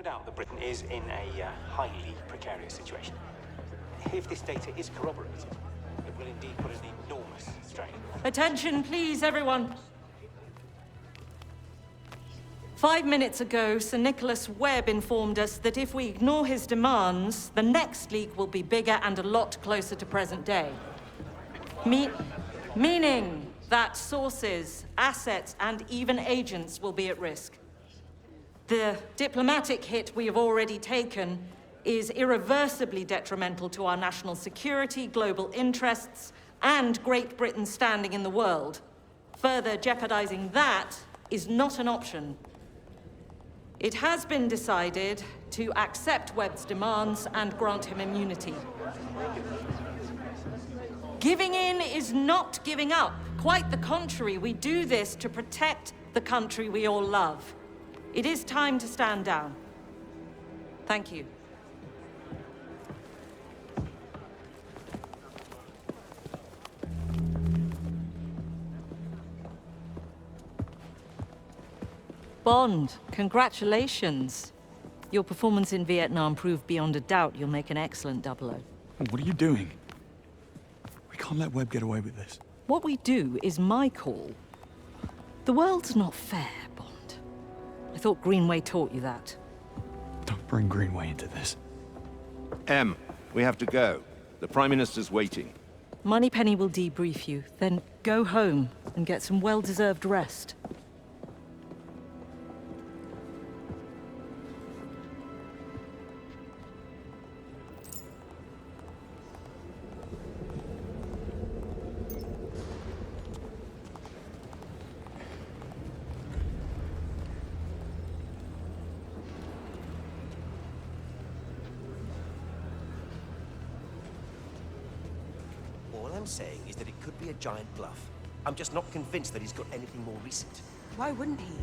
no doubt that Britain is in a highly precarious situation. If this data is corroborated, it will indeed put an enormous strain. Attention, please, everyone. 5 minutes ago, Sir Nicholas Webb informed us that if we ignore his demands, the next leak will be bigger and a lot closer to present day. Meaning that sources, assets, and even agents will be at risk. The diplomatic hit we have already taken is irreversibly detrimental to our national security, global interests, and Great Britain's standing in the world. Further jeopardizing that is not an option. It has been decided to accept Webb's demands and grant him immunity. Giving in is not giving up. Quite the contrary, we do this to protect the country we all love. It is time to stand down. Thank you. Bond, congratulations. Your performance in Vietnam proved beyond a doubt you'll make an excellent 00. What are you doing? We can't let Webb get away with this. What we do is my call. The world's not fair, Bond. I thought Greenway taught you that. Don't bring Greenway into this. Em, we have to go. The Prime Minister's waiting. Moneypenny will debrief you, then go home and get some well-deserved rest. All I'm saying is that it could be a giant bluff. I'm just not convinced that he's got anything more recent. Why wouldn't he?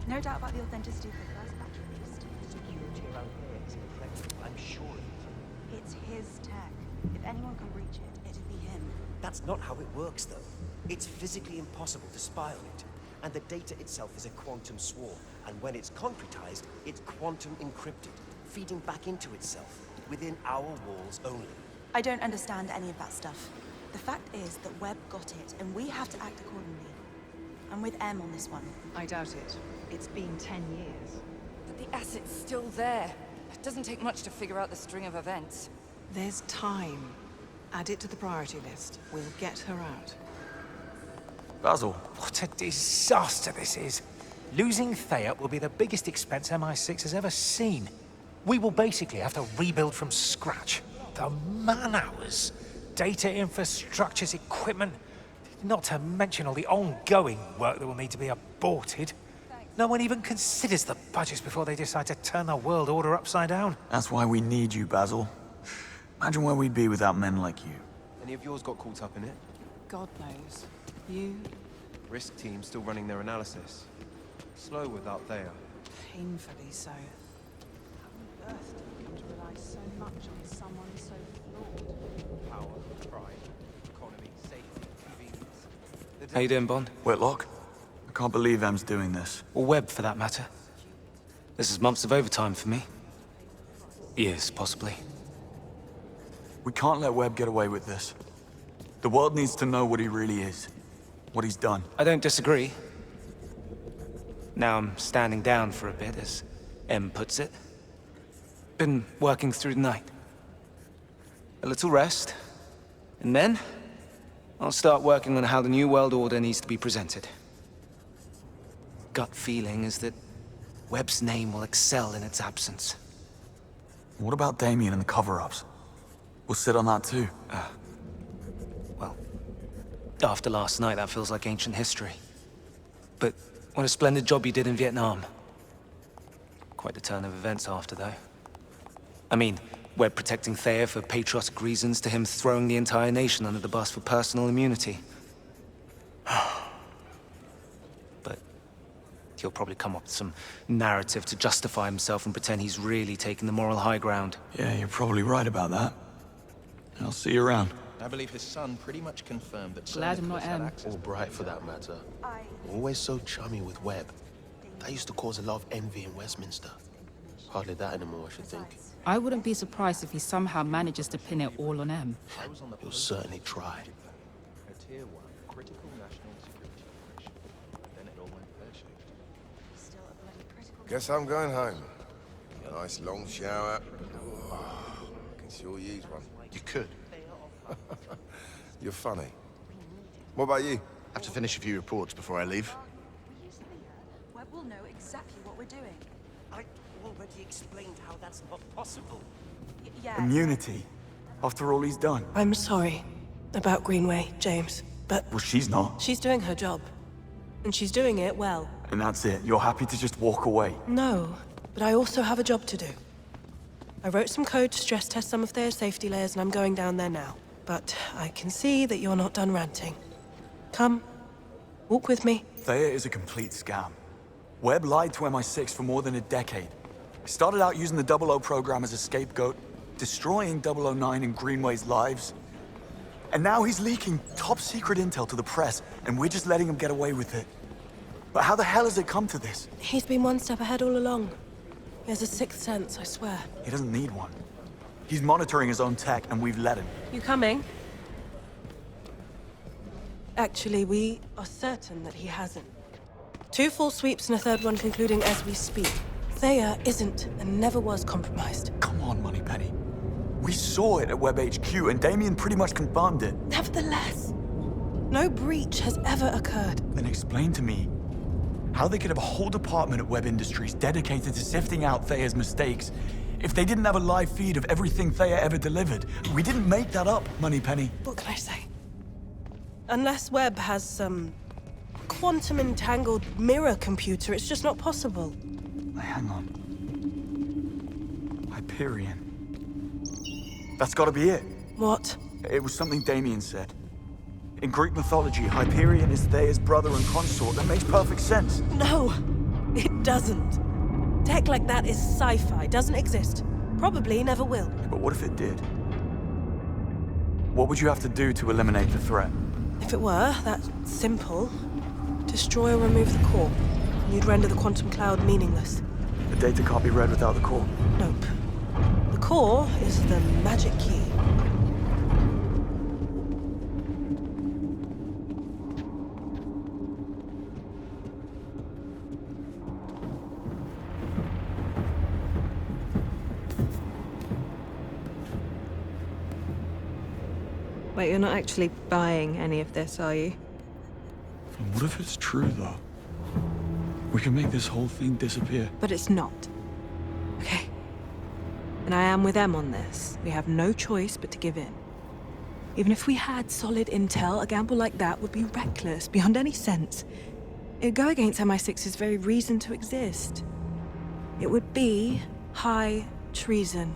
No doubt about the authenticity of the first batch released. Security around here is impregnable, I'm sure of it. It's his tech. If anyone can breach it, it'd be him. That's not how it works, though. It's physically impossible to spy on it. And the data itself is a quantum swarm. And when it's concretized, it's quantum encrypted, feeding back into itself, within our walls only. I don't understand any of that stuff. The fact is that Webb got it, and we have to act accordingly. I'm with M on this one. I doubt it. It's been 10 years. But the asset's still there. It doesn't take much to figure out the string of events. There's time. Add it to the priority list. We'll get her out. Basil, what a disaster this is. Losing Thea will be the biggest expense MI6 has ever seen. We will basically have to rebuild from scratch. The man-hours, data infrastructures, equipment, not to mention all the ongoing work that will need to be aborted. No one even considers the budgets before they decide to turn the world order upside down. That's why we need you, Basil. Imagine where we'd be without men like you. Any of yours got caught up in it? God knows. You? Risk team still running their analysis. Slow without Thea. Painfully so. How on earth do you come to rely so much on someone so flawed? Power, pride, economy, safety, convenience. How you doing, Bond? Whitlock? I can't believe Em's doing this. Or Webb, for that matter. This is months of overtime for me. Years, possibly. We can't let Webb get away with this. The world needs to know what he really is. What he's done. I don't disagree. Now I'm standing down for a bit, as M puts it. Been working through the night. A little rest, and then I'll start working on how the New World Order needs to be presented. Gut feeling is that Webb's name will excel in its absence. What about Damien and the cover-ups? We'll sit on that too. Well, after last night, that feels like ancient history. But what a splendid job you did in Vietnam. Quite the turn of events after, though. I mean, Webb protecting Thea for patriotic reasons to him throwing the entire nation under the bus for personal immunity. But he'll probably come up with some narrative to justify himself and pretend he's really taking the moral high ground. Yeah, you're probably right about that. I'll see you around. I believe his son pretty much confirmed that Glad I'm not had M. access. Or Bright, for that matter. Always so chummy with Webb. That used to cause a lot of envy in Westminster. Hardly that anymore, I should think. I wouldn't be surprised if he somehow manages to pin it all on M. He'll certainly try. A tier 1 critical national security operation. Then it all went pear-shaped. Guess I'm going home. Nice long shower. Oh, I can sure use one. You could. You're funny. What about you? Have to finish a few reports before I leave. Webb will know exactly what we're doing. I already explained how that's not possible. Yeah. Immunity. After all he's done. I'm sorry about Greenway, James, but... Well, she's not. She's doing her job. And she's doing it well. And that's it. You're happy to just walk away. No, but I also have a job to do. I wrote some code to stress test some of their safety layers, and I'm going down there now. But I can see that you're not done ranting. Come, walk with me. Thea is a complete scam. Webb lied to MI6 for more than a decade. He started out using the 00 program as a scapegoat, destroying 009 and Greenway's lives. And now he's leaking top-secret intel to the press, and we're just letting him get away with it. But how the hell has it come to this? He's been one step ahead all along. He has a sixth sense, I swear. He doesn't need one. He's monitoring his own tech, and we've let him. You coming? Actually, we are certain that he hasn't. 2 full sweeps and a third one concluding as we speak. Thea isn't and never was compromised. Come on, Moneypenny. We saw it at Web HQ, and Damien pretty much confirmed it. Nevertheless, no breach has ever occurred. Then explain to me how they could have a whole department at Web Industries dedicated to sifting out Thea's mistakes if they didn't have a live feed of everything Thea ever delivered. We didn't make that up, Moneypenny. What can I say? Unless Webb has some quantum-entangled mirror computer, it's just not possible. Hang on. Hyperion. That's gotta be it. What? It was something Damien said. In Greek mythology, Hyperion is Thea's brother and consort. That makes perfect sense. No, it doesn't. Tech like that is sci-fi, doesn't exist. Probably never will. But what if it did? What would you have to do to eliminate the threat? If it were that simple, destroy or remove the core, and you'd render the quantum cloud meaningless. The data can't be read without the core. Nope. The core is the magic key. Wait, you're not actually buying any of this, are you? And what if it's true, though? We can make this whole thing disappear. But it's not. Okay. And I am with M on this. We have no choice but to give in. Even if we had solid intel, a gamble like that would be reckless, beyond any sense. It would go against MI6's very reason to exist. It would be high treason.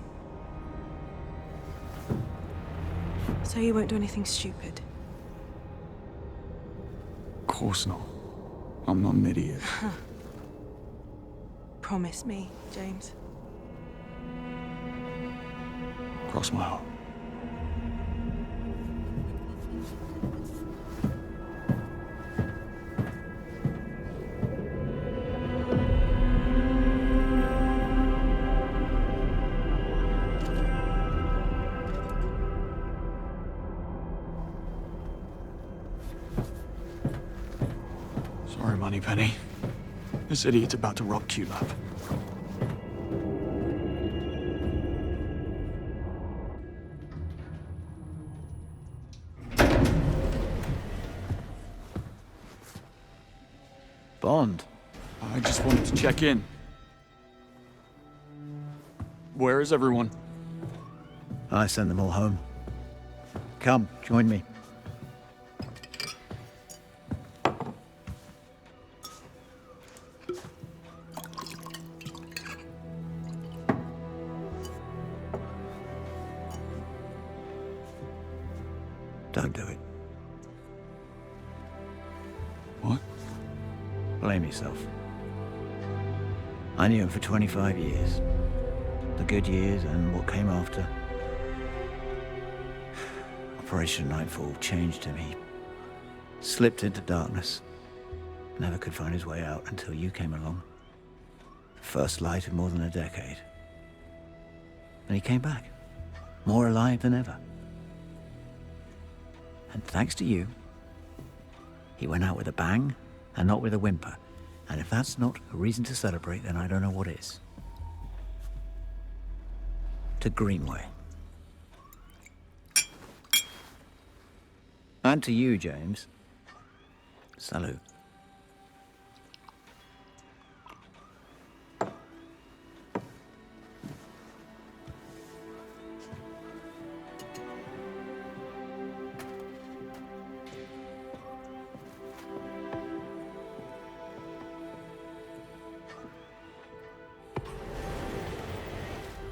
So you won't do anything stupid? Of course not. I'm not an idiot. Promise me, James. Cross my heart. Sorry, Moneypenny. This idiot's about to rob QLab. Bond. I just wanted to check in. Where is everyone? I sent them all home. Come, join me. Don't do it. What? Blame yourself. I knew him for 25 years. The good years and what came after. Operation Nightfall changed him. He slipped into darkness. Never could find his way out until you came along. First light in more than a decade. And he came back, more alive than ever. And thanks to you, he went out with a bang and not with a whimper. And if that's not a reason to celebrate, then I don't know what is. To Greenway. And to you, James. Salute.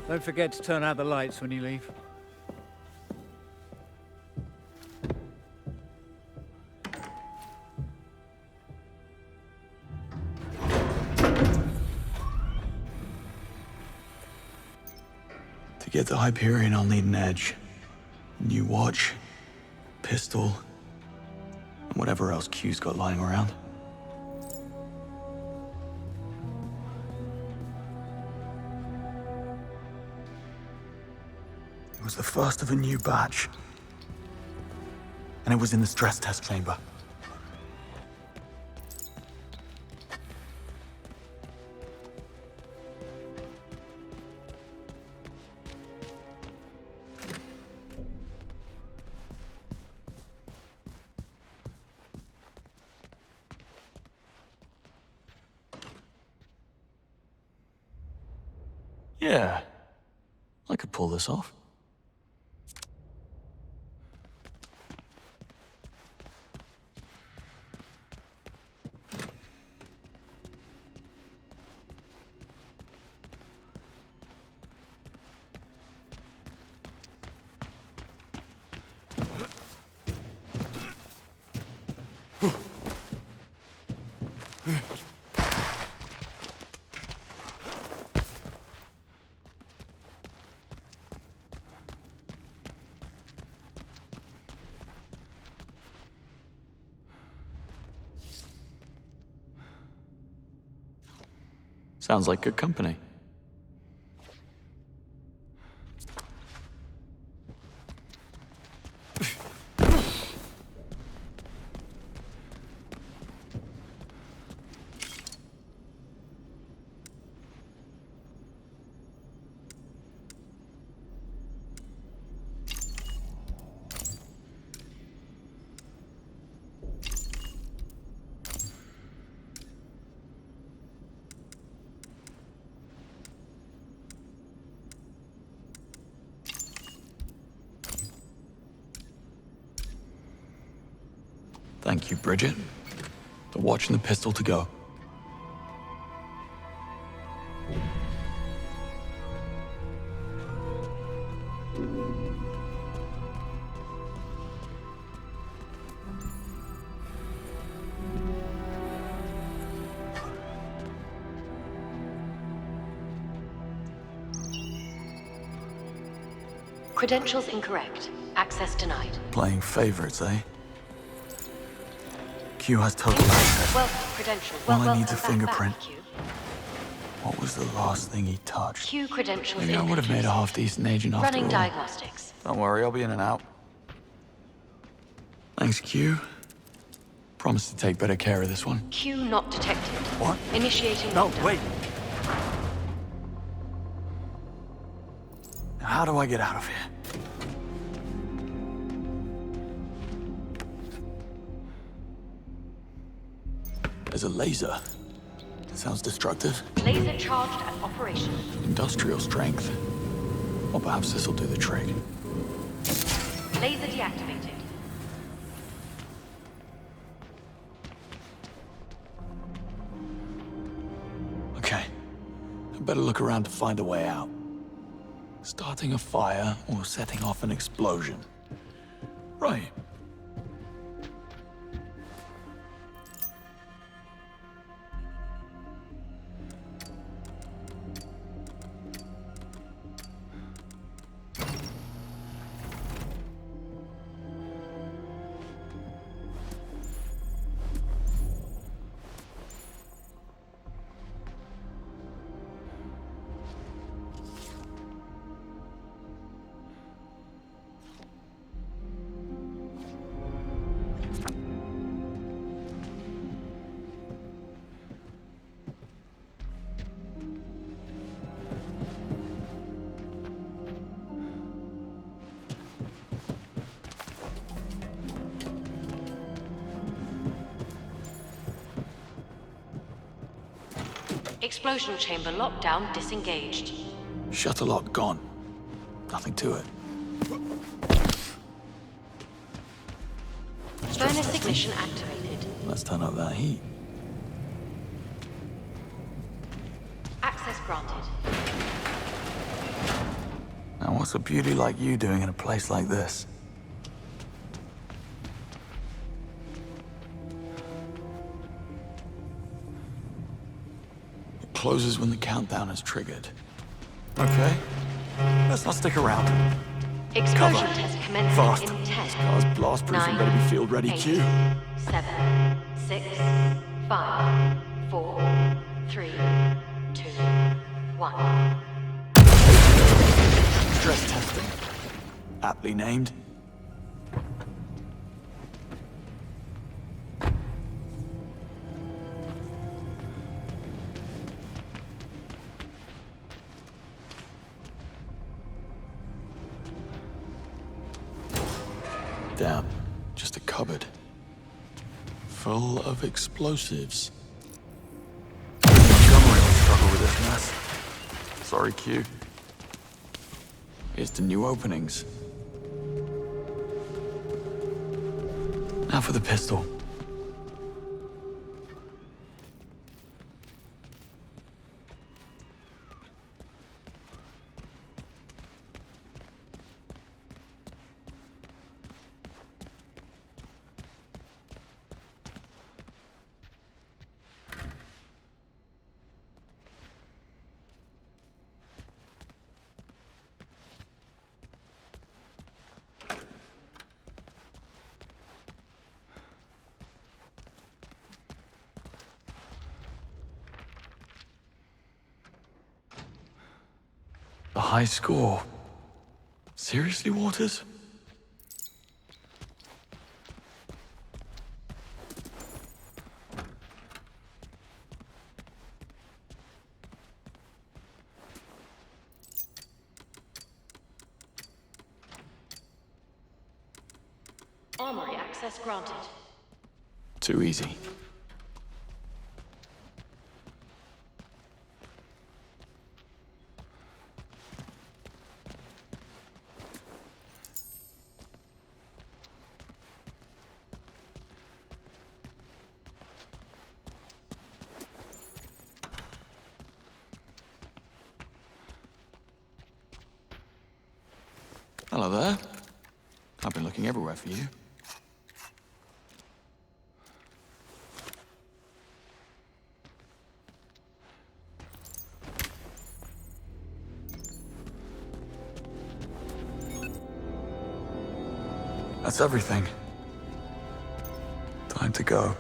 Don't forget to turn out the lights when you leave. To get the Hyperion, I'll need an edge. New watch, pistol, and whatever else Q's got lying around. It was the first of a new batch. And it was in the stress test chamber. Yeah, I could pull this off. Sounds like good company. Thank you, Bridget. The watch and the pistol to go. Credentials incorrect. Access denied. Playing favorites, eh? Q has total access. Welcome, credentials. All I need's a Welcome back, fingerprint. Q. What was the last thing he touched? Q credentials Maybe I would have made a half-decent agent after Running all. diagnostics. Don't worry, I'll be in and out. Thanks, Q. Promise to take better care of this one. Q not detected. What? Initiating No, lockdown. wait. Now, how do I get out of here? There's a laser. It sounds destructive. Laser charged and operational. Industrial strength. Or perhaps this'll do the trick. Laser deactivated. Okay. I better look around to find a way out. Starting a fire or setting off an explosion. Right. Explosion chamber lockdown disengaged. Shutter lock gone. Nothing to it. Furnace ignition activated. Let's turn up that heat. Access granted. Now what's a beauty like you doing in a place like this? It closes when the countdown is triggered. Okay. Let's not stick around. Explosion Cover. test commencing Fast. in 10. This car's blast-proof and better be field ready. 8, Q. 7, 6, 5, 4, 3, 2, 1. Stress testing. Aptly named. Damn, just a cupboard. Full of explosives. Montgomery will struggle with this mess. Sorry, Q. Here's to new openings. Now for the pistol. The high score. Seriously, Waters? Armory access granted. Too easy. Hello there. I've been looking everywhere for you. That's everything. Time to go.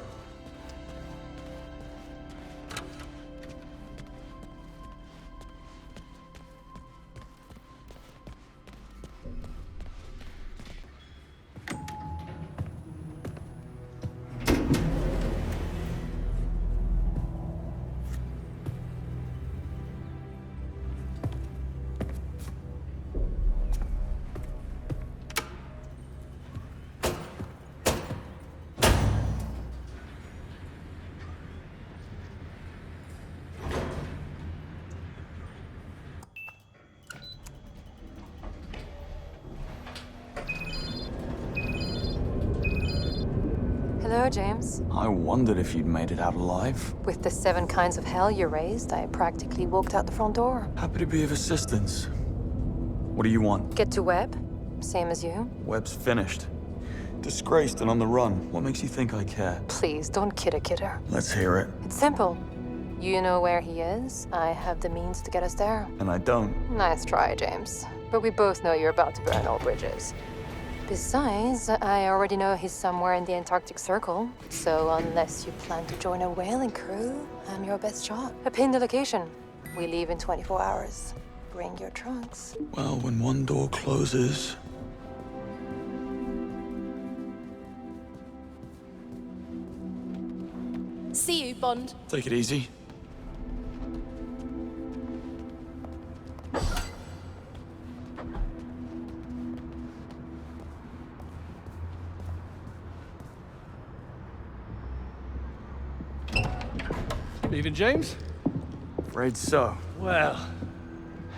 Hello, James. I wondered if you'd made it out alive. With the 7 kinds of hell you raised, I practically walked out the front door. Happy to be of assistance. What do you want? Get to Webb, same as you. Webb's finished. Disgraced and on the run. What makes you think I care? Please, don't kid a kidder. Let's hear it. It's simple. You know where he is. I have the means to get us there. And I don't. Nice try, James. But we both know you're about to burn all bridges. Besides, I already know he's somewhere in the Antarctic Circle. So unless you plan to join a whaling crew, I'm your best shot. I pinned the location. We leave in 24 hours. Bring your trunks. Well, when one door closes... See you, Bond. Take it easy. Evening, James. Afraid so. Well,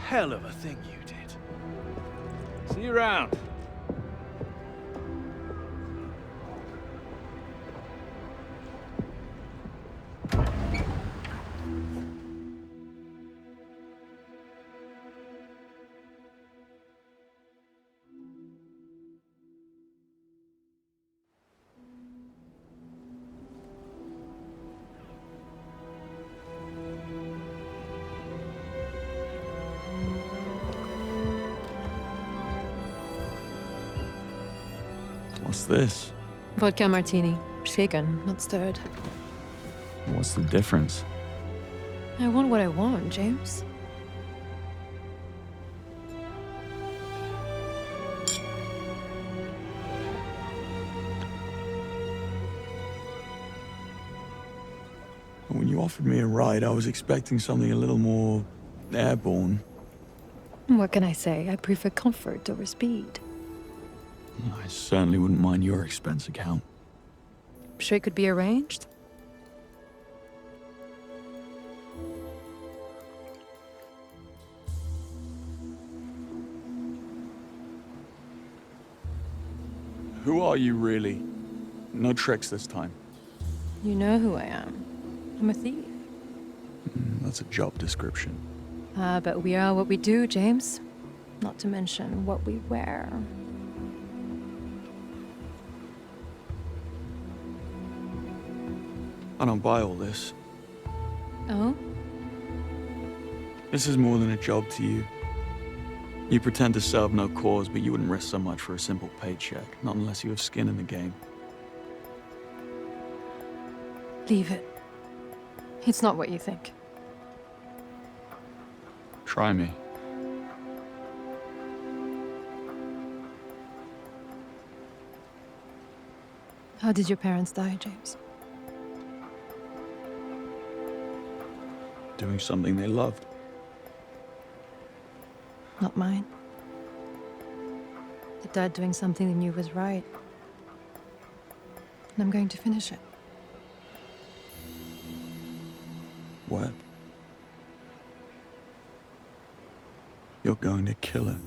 hell of a thing you did. See you around. What's this? Vodka martini. Shaken, not stirred. What's the difference? I want what I want, James. When you offered me a ride, I was expecting something a little more airborne. What can I say? I prefer comfort over speed. I certainly wouldn't mind your expense account. Sure it could be arranged? Who are you really? No tricks this time. You know who I am. I'm a thief. That's a job description. But we are what we do, James. Not to mention what we wear. I don't buy all this. Oh? This is more than a job to you. You pretend to serve no cause, but you wouldn't risk so much for a simple paycheck, not unless you have skin in the game. Leave it. It's not what you think. Try me. How did your parents die, James? Doing something they loved. Not mine. They died doing something they knew was right. And I'm going to finish it. What? You're going to kill it.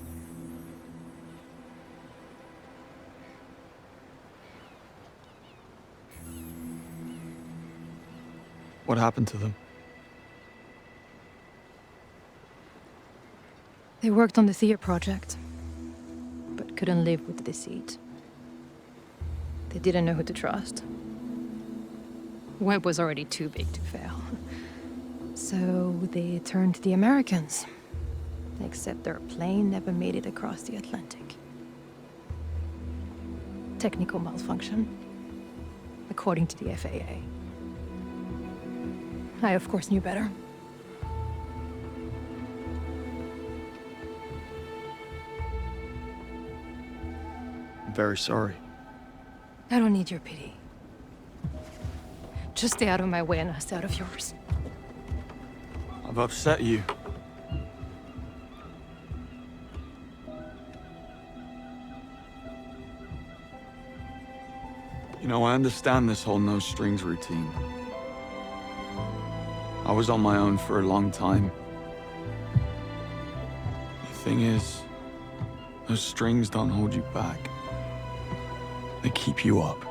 What happened to them? They worked on the Thea project, but couldn't live with the deceit. They didn't know who to trust. Webb was already too big to fail. So they turned to the Americans. Except their plane never made it across the Atlantic. Technical malfunction, according to the FAA. I, of course, knew better. I'm very sorry. I don't need your pity. Just stay out of my way and I'll stay out of yours. I've upset you. You know, I understand this whole no-strings routine. I was on my own for a long time. The thing is, those strings don't hold you back. They keep you up.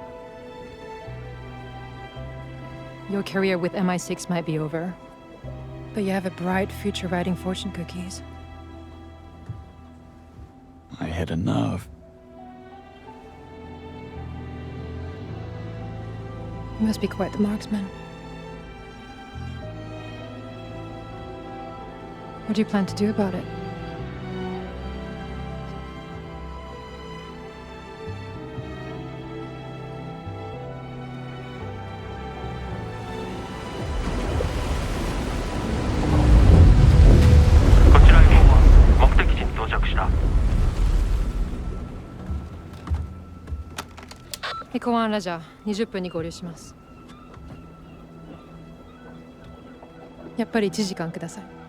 Your career with MI6 might be over, but you have a bright future writing fortune cookies. I hit a nerve. You must be quite the marksman. What do you plan to do about it?公安ラジャー、20分に合流します。やっぱり1時間ください。